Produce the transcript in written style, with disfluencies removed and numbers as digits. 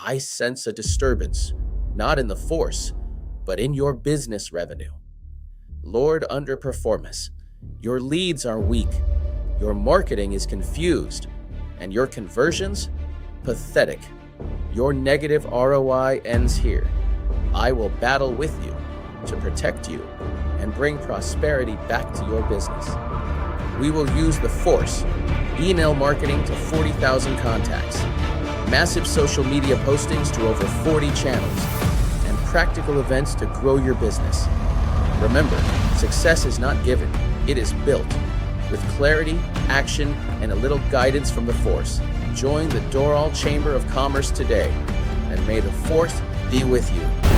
I sense a disturbance, not in the force, but in your business revenue. Lord Underperformance, your leads are weak, your marketing is confused, and your conversions? Pathetic. Your negative ROI ends here. I will battle with you to protect you and bring prosperity back to your business. We will use the force, email marketing to 40,000 contacts, massive social media postings to over 40 channels, and practical events to grow your business. Remember, success is not given, it is built. With clarity, action, and a little guidance from the force, join the Doral Chamber of Commerce today, and may the force be with you.